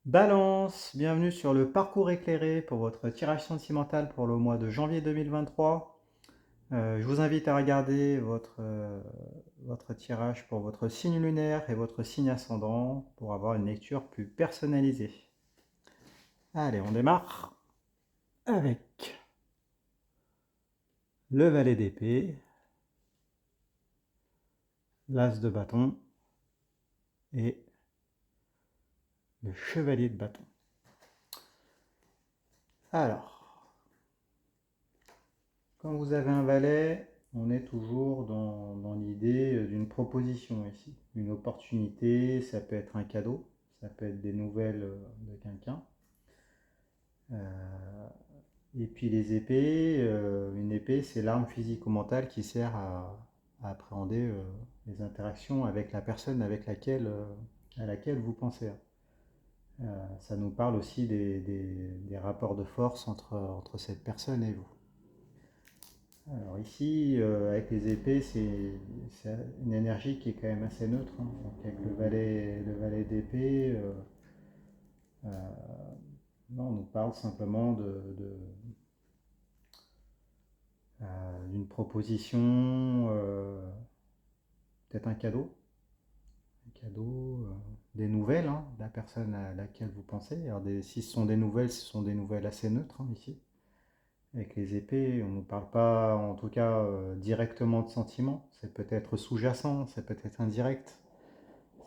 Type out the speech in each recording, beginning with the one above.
Balance, bienvenue sur le parcours éclairé pour votre tirage sentimental pour le mois de janvier 2023. Je vous invite à regarder votre tirage pour votre signe lunaire et votre signe ascendant pour avoir une lecture plus personnalisée. Allez, on démarre avec le valet d'épée, l'as de bâton et le chevalier de bâton. Alors, quand vous avez un valet, on est toujours dans l'idée d'une proposition ici. Une opportunité, ça peut être un cadeau, ça peut être des nouvelles de quelqu'un. Et puis les épées, une épée c'est l'arme physique ou mentale qui sert à appréhender les interactions avec la personne à laquelle vous pensez. Ça nous parle aussi des rapports de force entre cette personne et vous. Alors ici, avec les épées, c'est une énergie qui est quand même assez neutre, hein. Donc avec le valet d'épée, non, on nous parle simplement d'une proposition, peut-être un cadeau, des nouvelles, hein, de la personne à laquelle vous pensez. Alors si ce sont des nouvelles, ce sont des nouvelles assez neutres, hein, ici. Avec les épées, on ne nous parle pas, en tout cas, directement de sentiments. C'est peut-être sous-jacent, c'est peut-être indirect.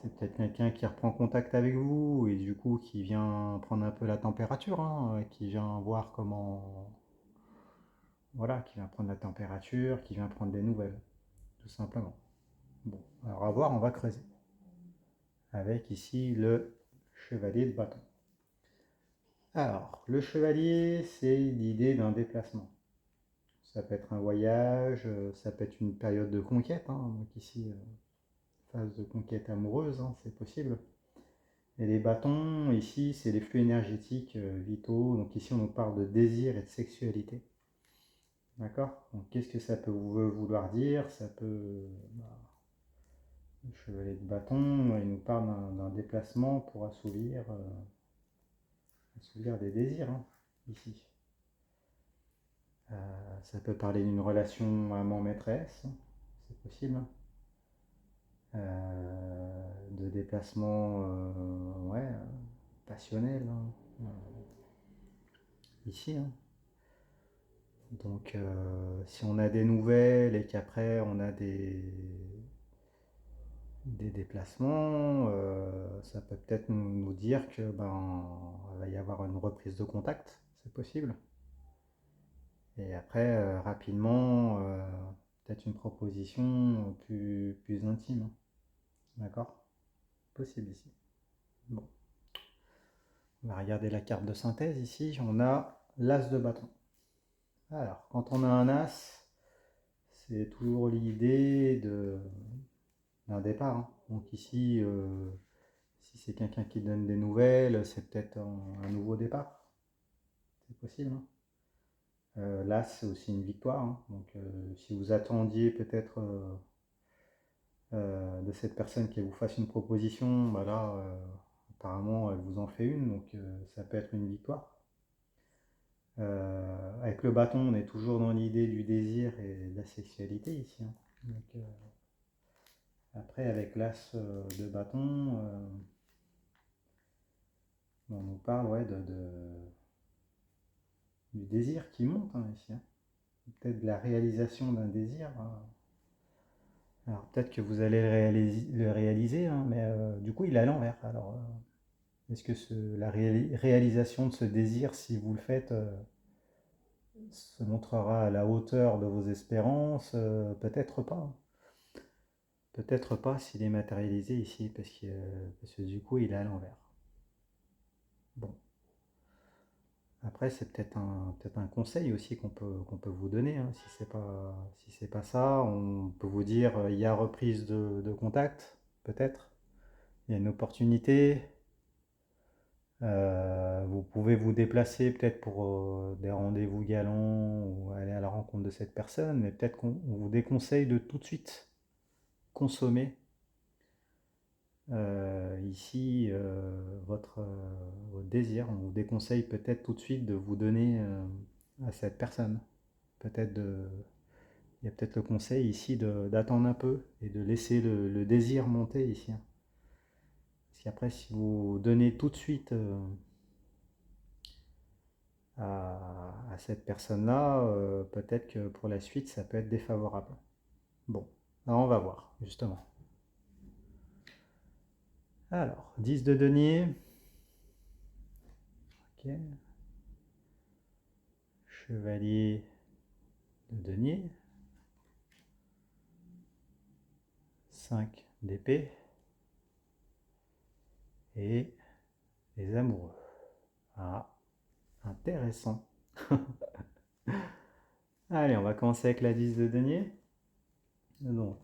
C'est peut-être quelqu'un qui reprend contact avec vous et du coup qui vient prendre un peu la température, hein, qui vient voir comment... Voilà, qui vient prendre la température, qui vient prendre des nouvelles, tout simplement. Bon, alors à voir, on va creuser. Avec ici le chevalier de bâton. Alors, le chevalier, c'est l'idée d'un déplacement. Ça peut être un voyage, ça peut être une période de conquête, hein, donc ici, phase de conquête amoureuse, hein, c'est possible. Et les bâtons, ici, c'est les flux énergétiques vitaux. Donc ici, on nous parle de désir et de sexualité. D'accord. Donc qu'est-ce que ça peut vouloir dire? Ça peut... le chevalier de bâton, il nous parle d'un déplacement pour assouvir des désirs, hein, ici. Ça peut parler d'une relation amant-maîtresse, hein, c'est possible, hein. De déplacement ouais, passionnel, hein, ici, hein. Donc, si on a des nouvelles et qu'après on a des déplacements, ça peut peut-être nous dire que va y avoir une reprise de contact, c'est possible. Et après, rapidement, peut-être une proposition plus intime, hein. D'accord? Possible ici. Bon, on va regarder la carte de synthèse ici. On a l'as de bâton. Alors, quand on a un as, c'est toujours l'idée d'un départ, hein. Donc ici, si c'est quelqu'un qui donne des nouvelles, c'est peut-être un nouveau départ. C'est possible, hein. Là, c'est aussi une victoire, hein. Donc si vous attendiez peut-être de cette personne qu'elle vous fasse une proposition, bah là, apparemment, elle vous en fait une, donc ça peut être une victoire. Avec le bâton, on est toujours dans l'idée du désir et de la sexualité ici, hein. Donc, après, avec l'as de bâton, on nous parle, ouais, du désir qui monte, hein, ici, hein. Peut-être de la réalisation d'un désir, hein. Alors peut-être que vous allez le réaliser, hein, mais du coup il est à l'envers. Alors est-ce que la réalisation de ce désir, si vous le faites, se montrera à la hauteur de vos espérances? Peut-être pas, hein. Peut-être pas s'il est matérialisé ici, parce que du coup il est à l'envers. Bon. Après, c'est peut-être un conseil aussi qu'on peut vous donner, hein. Si c'est pas ça, on peut vous dire il y a reprise de contact, peut-être. Il y a une opportunité. Vous pouvez vous déplacer peut-être pour des rendez-vous galants ou aller à la rencontre de cette personne, mais peut-être qu'on vous déconseille de tout de suite consommer ici votre désir. On vous déconseille peut-être tout de suite de vous donner à cette personne. Peut-être il y a peut-être le conseil ici d'attendre un peu et de laisser le désir monter ici, hein. Parce qu'après, si vous donnez tout de suite à cette personne-là, peut-être que pour la suite, ça peut être défavorable. Bon, alors on va voir, justement. Alors, 10 de denier. Ok. Chevalier de denier. 5 d'épée. Et les amoureux. Ah, intéressant. Allez, on va commencer avec la 10 de denier. Donc,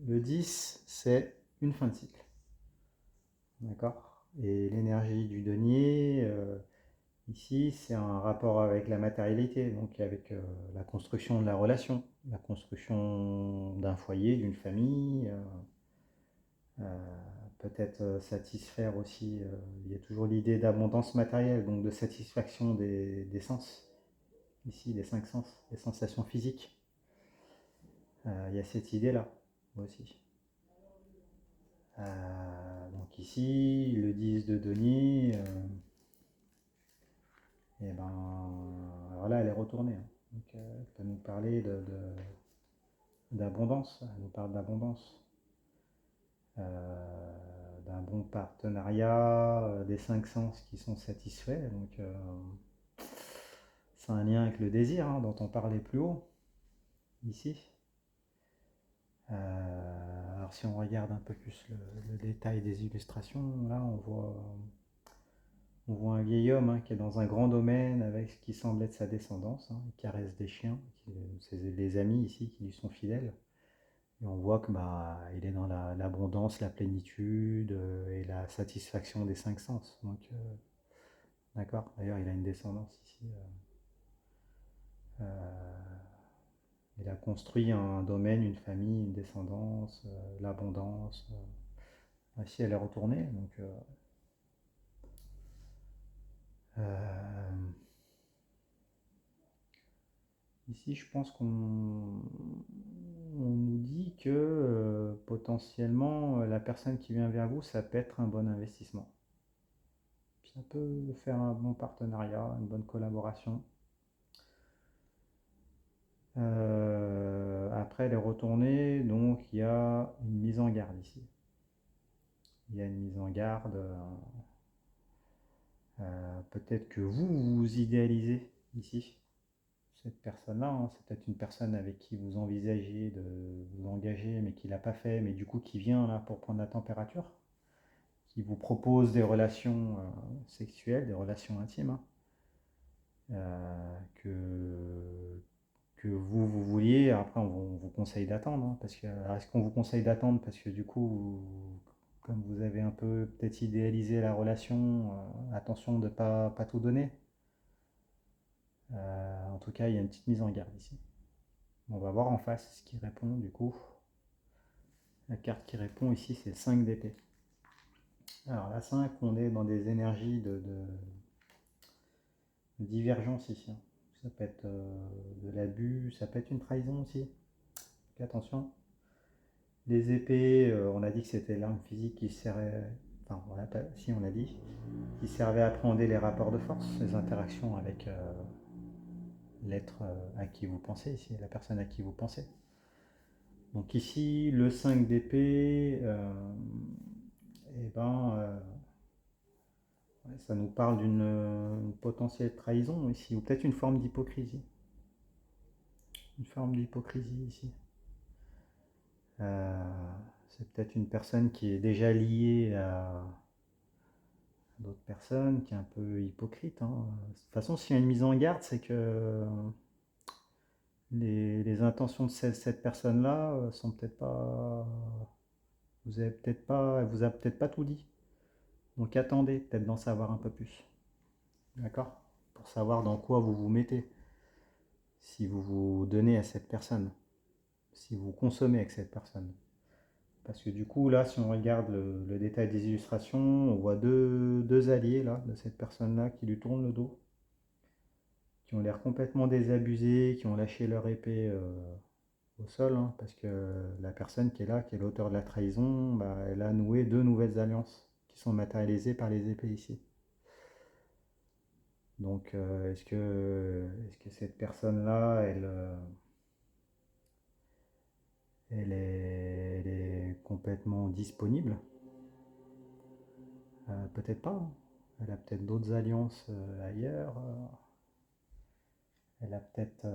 le 10, c'est une fin de cycle. D'accord? Et l'énergie du denier, ici, c'est un rapport avec la matérialité, donc avec la construction de la relation, la construction d'un foyer, d'une famille, peut-être satisfaire aussi, il y a toujours l'idée d'abondance matérielle, donc de satisfaction des sens, ici, des 5 sens, des sensations physiques. Il y a cette idée-là aussi. Donc ici, le 10 de denier, et ben, alors là, elle est retournée, hein. Donc, elle peut nous parler d'abondance, elle nous parle d'abondance, d'un bon partenariat, des 5 sens qui sont satisfaits. Donc, c'est un lien avec le désir, hein, dont on parlait plus haut, ici. Alors, si on regarde un peu plus le détail des illustrations, là, on voit un vieil homme, hein, qui est dans un grand domaine avec ce qui semble être sa descendance, hein. Il caresse des chiens, c'est les amis ici qui lui sont fidèles. Et on voit que il est dans l'abondance, la plénitude et la satisfaction des 5 sens. Donc, d'accord. D'ailleurs, il a une descendance ici. Il a construit un domaine, une famille, une descendance, l'abondance. Ici, elle est retournée. Donc, euh, ici, je pense qu'on nous dit que potentiellement, la personne qui vient vers vous, ça peut être un bon investissement. Ça peut faire un bon partenariat, une bonne collaboration. Après, elle est retournée, donc il y a une mise en garde ici. Il y a une mise en garde. Peut-être que vous idéalisez ici cette personne-là, hein. C'est peut-être une personne avec qui vous envisagez de vous engager, mais qui ne l'a pas fait, mais du coup qui vient là pour prendre la température, qui vous propose des relations sexuelles, des relations intimes, hein, que vous vouliez. Après, on vous conseille d'attendre, hein, parce que est-ce qu'on vous conseille d'attendre parce que du coup, comme vous avez un peu peut-être idéalisé la relation, attention de pas tout donner. En tout cas, il y a une petite mise en garde ici. On va voir en face ce qui répond du coup. La carte qui répond ici, c'est 5 d'épée. Alors la 5, on est dans des énergies de divergence ici, hein. Ça peut être de l'abus, ça peut être une trahison aussi. Donc attention. Les épées, on a dit que c'était l'arme physique qui servait. Enfin, si on a dit, qui servait à appréhender les rapports de force, les interactions avec l'être à qui vous pensez, ici, la personne à qui vous pensez. Donc ici, le 5 d'épée, eh ben, ouais, ça nous parle d'une potentielle trahison ici, ou peut-être une forme d'hypocrisie. Une forme d'hypocrisie ici. C'est peut-être une personne qui est déjà liée à d'autres personnes, qui est un peu hypocrite, hein. De toute façon, s'il y a une mise en garde, c'est que les intentions de cette personne-là sont peut-être pas. Elle vous a peut-être pas tout dit. Donc attendez, peut-être d'en savoir un peu plus. D'accord? Pour savoir dans quoi vous vous mettez. Si vous vous donnez à cette personne. Si vous consommez avec cette personne. Parce que du coup, là, si on regarde le détail des illustrations, on voit deux alliés là, de cette personne-là qui lui tournent le dos, qui ont l'air complètement désabusés, qui ont lâché leur épée au sol, hein, parce que la personne qui est là, qui est l'auteur de la trahison, bah, elle a noué deux nouvelles alliances qui sont matérialisées par les épées ici. Donc, est-ce que cette personne-là, elle est complètement disponible? Peut-être pas, hein. Elle a peut-être d'autres alliances ailleurs. Elle a peut-être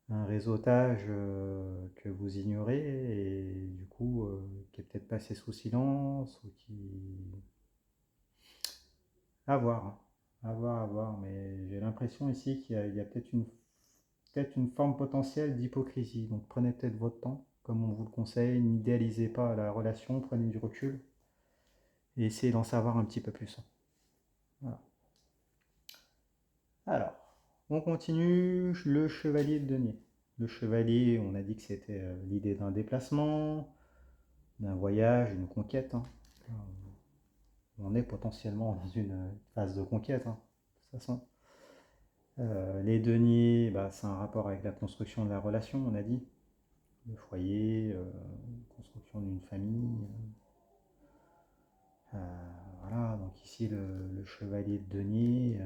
un réseautage que vous ignorez et du coup qui est peut-être passé sous silence ou qui... À voir, hein. À voir, à voir. Mais j'ai l'impression ici qu'il y a peut-être une forme potentielle d'hypocrisie. Donc prenez peut-être votre temps, comme on vous le conseille. N'idéalisez pas la relation, prenez du recul et essayez d'en savoir un petit peu plus. Voilà. Alors, on continue le chevalier de denier. Le chevalier, on a dit que c'était l'idée d'un déplacement, d'un voyage, une conquête, hein. Euh, On est potentiellement dans une phase de conquête, hein, de toute façon. Les deniers, bah, c'est un rapport avec la construction de la relation, on a dit. Le foyer, construction d'une famille. Euh, voilà, donc ici le chevalier de denier,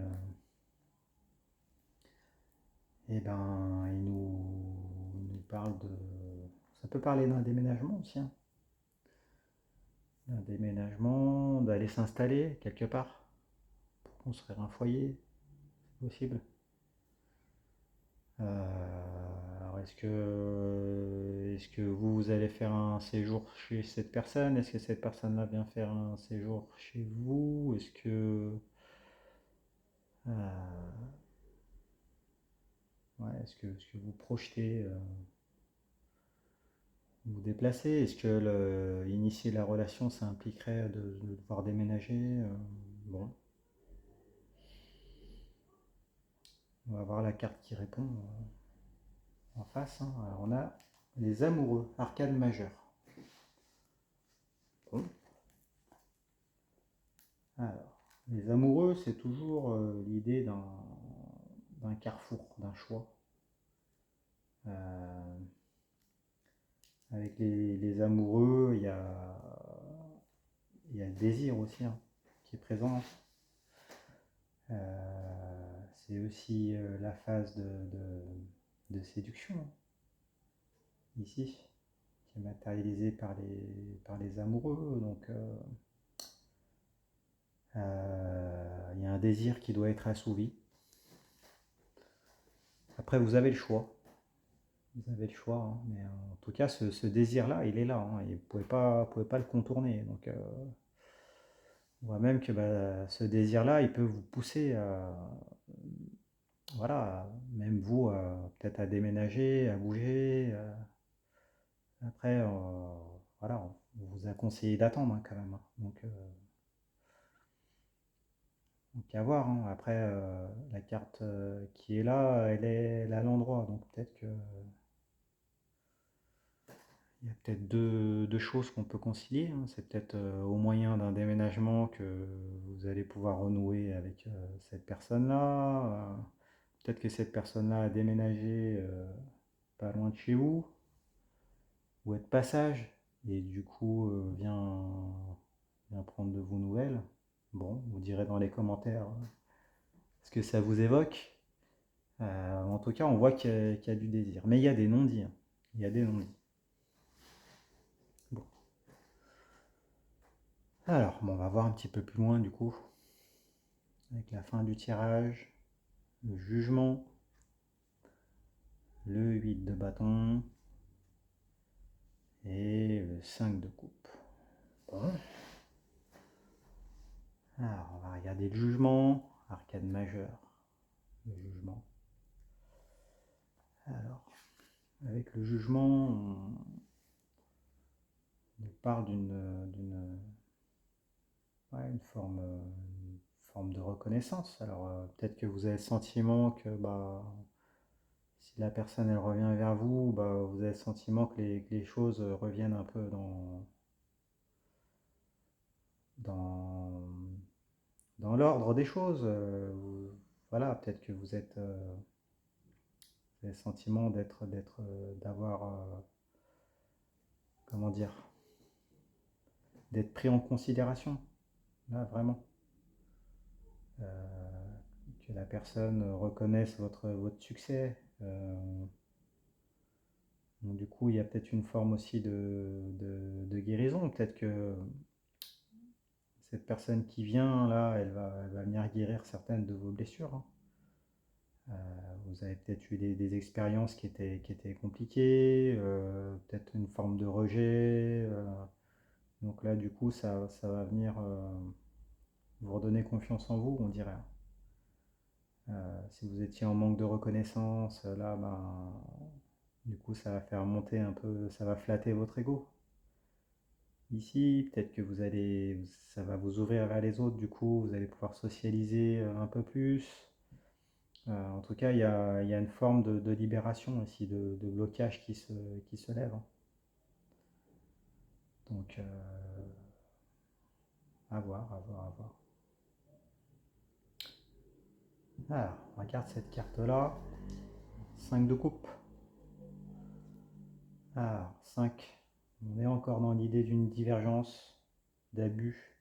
eh ben, il nous parle de... Ça peut parler d'un déménagement aussi, hein. D'un déménagement, d'aller s'installer quelque part pour construire un foyer, c'est possible. Alors est-ce que vous allez faire un séjour chez cette personne? Est-ce que cette personne-là vient faire un séjour chez vous? Euh, ouais, est-ce que vous projetez vous déplacer? Est-ce que initier la relation, ça impliquerait de devoir déménager? Bon, on va voir la carte qui répond en face, hein. Alors on a les amoureux, arcade majeur. Bon. Alors, les amoureux, c'est toujours l'idée d'un carrefour, d'un choix. Euh, avec les amoureux, il y a le désir aussi, hein, qui est présent. C'est aussi la phase de séduction, hein, ici, qui est matérialisée par les amoureux. Donc, il y a un désir qui doit être assouvi. Après, vous avez le choix. Vous avez le choix, hein, mais en tout cas, ce désir-là, il est là, hein, et vous pouvez pas le contourner. Donc, on voit même que bah, ce désir-là, il peut vous pousser voilà, même vous, peut-être à déménager, à bouger. Après, voilà, on vous a conseillé d'attendre, hein, quand même, hein. Donc à voir, hein. Après, la carte qui est là, elle est là à l'endroit, donc peut-être que il y a peut-être deux choses qu'on peut concilier, hein. C'est peut-être au moyen d'un déménagement que vous allez pouvoir renouer avec cette personne-là. Peut-être que cette personne-là a déménagé pas loin de chez vous, ou est de passage, et du coup vient prendre de vos nouvelles. Bon, vous direz dans les commentaires ce que ça vous évoque. En tout cas, on voit qu'il y a du désir. Mais il y a des non-dits, hein. Il y a des non-dits. Bon. Alors, bon, on va voir un petit peu plus loin du coup, avec la fin du tirage, le jugement, le 8 de bâton et le 5 de coupe. Bon. Alors, on va regarder le jugement, arcade majeur, le jugement. Alors, avec le jugement, on parle ouais, une forme de reconnaissance. Alors, peut-être que vous avez le sentiment que bah, Si la personne elle revient vers vous, bah, vous avez le sentiment que les choses reviennent un peu dans, dans l'ordre des choses. Voilà, peut-être que vous avez le sentiment d'avoir, comment dire, d'être pris en considération. Là, vraiment. Euh, que la personne reconnaisse votre succès. Donc, du coup, il y a peut-être une forme aussi de guérison. Peut-être que cette personne qui vient là, elle va venir guérir certaines de vos blessures, hein. Vous avez peut-être eu des expériences qui étaient compliquées, peut-être une forme de rejet. Donc là, du coup, ça va venir vous redonner confiance en vous, on dirait. Si vous étiez en manque de reconnaissance, là, ben, du coup, ça va faire monter un peu, ça va flatter votre ego. Ici, peut-être que ça va vous ouvrir vers les autres, du coup, vous allez pouvoir socialiser un peu plus. En tout cas, il y a une forme de libération ici, de blocage qui se lève, hein. Donc, à voir, à voir, à voir. Alors, on regarde cette carte-là. 5 de coupe. Alors, 5. On est encore dans l'idée d'une divergence, d'abus,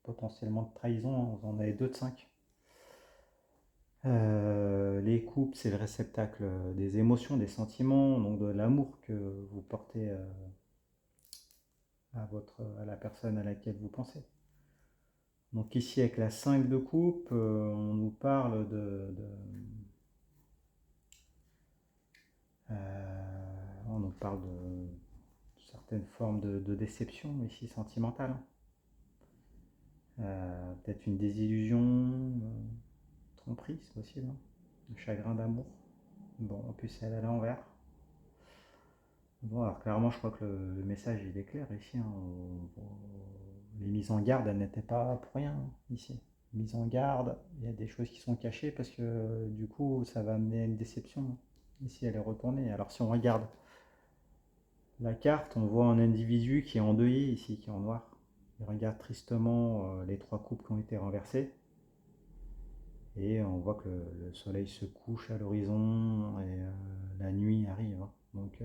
potentiellement de trahison, hein. Vous en avez 2 de 5. Les coupes, c'est le réceptacle des émotions, des sentiments, donc de l'amour que vous portez à la personne à laquelle vous pensez. Donc ici, avec la 5 de coupe, on nous parle on nous parle de certaines formes de déception ici sentimentale. Peut-être une désillusion, tromperie, c'est possible, hein. Un chagrin d'amour. Bon, en plus, elle est à l'envers. Bon, alors clairement, je crois que le message il est clair ici, hein. Les mises en garde, elles n'étaient pas pour rien, hein, ici. Mise en garde, il y a des choses qui sont cachées parce que du coup, ça va amener à une déception, hein. Ici, elle est retournée. Alors, si on regarde la carte, on voit un individu qui est endeuillé ici, qui est en noir. Il regarde tristement les 3 coupes qui ont été renversées. Et on voit que le soleil se couche à l'horizon et la nuit arrive, hein. Donc,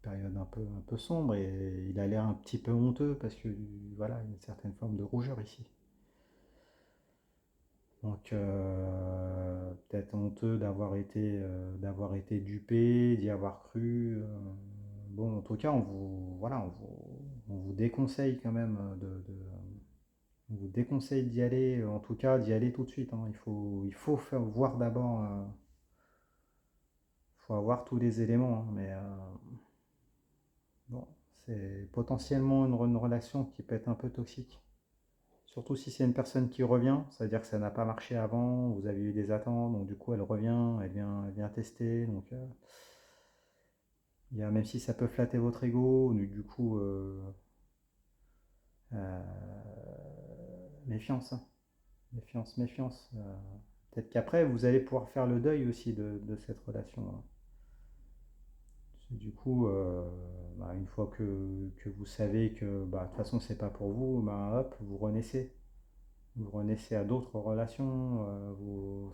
période un peu sombre et il a l'air un petit peu honteux parce que voilà, il y a une certaine forme de rougeur ici. Donc peut-être honteux d'avoir été dupé, d'y avoir cru. Bon, en tout cas, on vous déconseille quand même on vous déconseille d'y aller, en tout cas d'y aller tout de suite, hein. Il faut faire voir d'abord, faut avoir tous les éléments, hein, mais bon, c'est potentiellement une relation qui peut être un peu toxique. Surtout si c'est une personne qui revient, ça veut dire que ça n'a pas marché avant, vous avez eu des attentes, donc du coup elle revient, elle vient tester. Donc même si ça peut flatter votre ego, du coup, euh, méfiance, hein. Méfiance, méfiance. Peut-être qu'après vous allez pouvoir faire le deuil aussi de cette relation, hein. Du coup, bah, une fois que vous savez que bah, de toute façon c'est pas pour vous, bah, hop, vous renaissez. Vous renaissez à d'autres relations,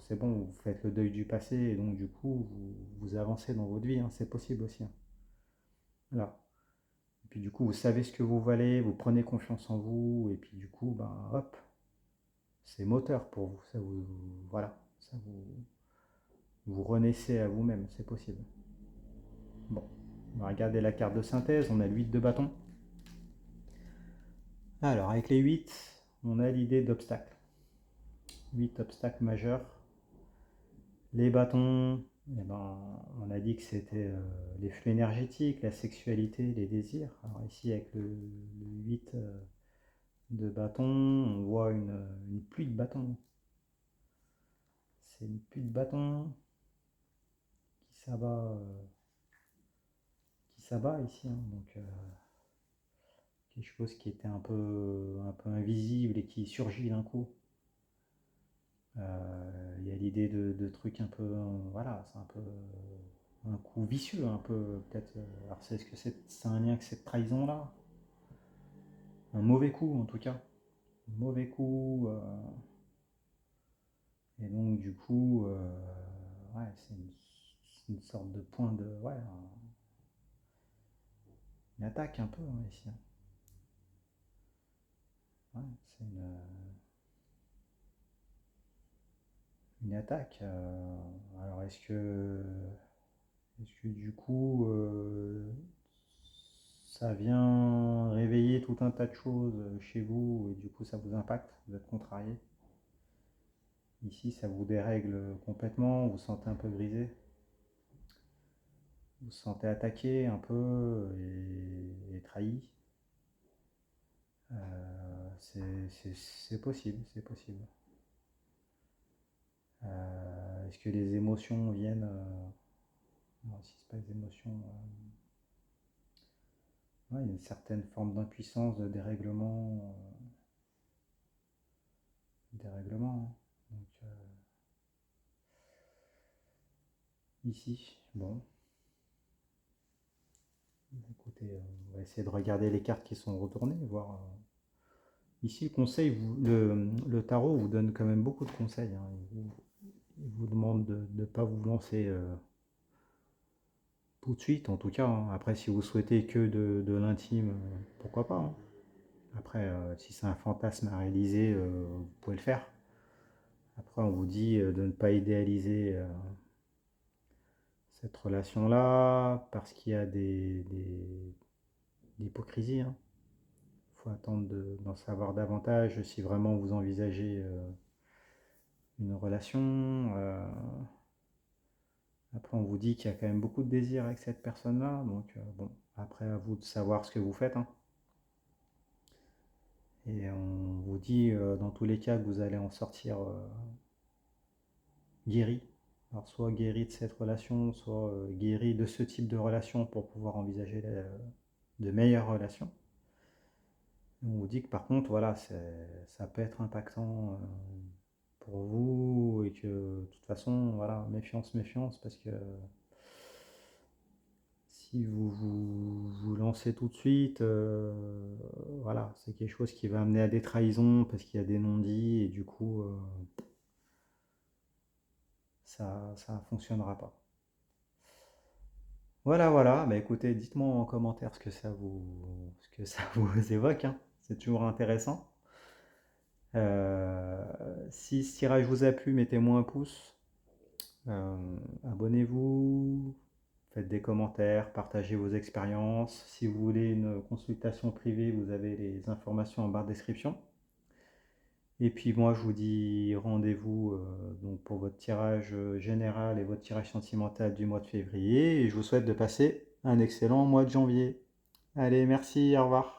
c'est bon, vous faites le deuil du passé et donc du coup vous avancez dans votre vie, hein, c'est possible aussi, hein. Voilà. Et puis du coup vous savez ce que vous valez, vous prenez confiance en vous et puis du coup ben hop, c'est moteur pour vous, voilà, vous renaissez à vous-même, c'est possible. Bon, on va regarder la carte de synthèse, on a le 8 de bâton. Alors avec les 8, on a l'idée d'obstacles. 8 obstacles majeurs. Les bâtons, eh ben, on a dit que c'était les flux énergétiques, la sexualité, les désirs. Alors ici, avec le 8 de bâton, on voit une pluie de bâtons. C'est une pluie de bâtons qui s'abat ici, hein. Donc, quelque chose qui était un peu invisible et qui surgit d'un coup. Il y a l'idée de trucs un peu, voilà, c'est un peu un coup vicieux, un peu peut-être. Alors est-ce que c'est un lien avec cette trahison-là? Un mauvais coup en tout cas. Un mauvais coup. Et donc du coup, ouais, c'est une sorte de point de... Ouais, une attaque un peu ici, hein. Ouais, c'est une attaque. Alors est-ce que du coup, ça vient réveiller tout un tas de choses chez vous et du coup ça vous impacte, vous êtes contrarié. Ici, ça vous dérègle complètement, vous vous sentez un peu brisé, vous vous sentez attaqué un peu et trahi. C'est possible, c'est possible. Est-ce que les émotions viennent... non, si c'est pas les émotions... ouais, il y a une certaine forme d'impuissance, de dérèglement. Dérèglement, hein. Donc, ici, bon, écoutez, on va essayer de regarder les cartes qui sont retournées, voir. Ici, le conseil, le tarot vous donne quand même beaucoup de conseils, hein. Il vous demande de ne pas vous lancer tout de suite, en tout cas, hein. Après, si vous souhaitez que de l'intime, pourquoi pas, hein. Après, si c'est un fantasme à réaliser, vous pouvez le faire. Après, on vous dit de ne pas idéaliser cette relation-là parce qu'il y a l'hypocrisie, hein. Il faut attendre d'en savoir davantage si vraiment vous envisagez une relation. Après, on vous dit qu'il y a quand même beaucoup de désir avec cette personne-là. Donc, bon, après, à vous de savoir ce que vous faites, hein. Et on vous dit, dans tous les cas, que vous allez en sortir guéri. Alors, soit guéri de cette relation, soit guéri de ce type de relation pour pouvoir envisager de meilleures relations. On vous dit que par contre, voilà, ça peut être impactant pour vous et que de toute façon, voilà, méfiance, méfiance, parce que si vous lancez tout de suite, voilà, c'est quelque chose qui va amener à des trahisons parce qu'il y a des non-dits et du coup, ça ne fonctionnera pas. Voilà, voilà, bah écoutez, dites-moi en commentaire ce que ça vous évoque, hein. C'est toujours intéressant. Si ce tirage vous a plu, mettez-moi un pouce. Euh, Abonnez-vous, faites des commentaires, partagez vos expériences. Si vous voulez une consultation privée, vous avez les informations en barre de description. Et puis moi, je vous dis rendez-vous donc pour votre tirage général et votre tirage sentimental du mois de février. Et je vous souhaite de passer un excellent mois de janvier. Allez, merci, au revoir.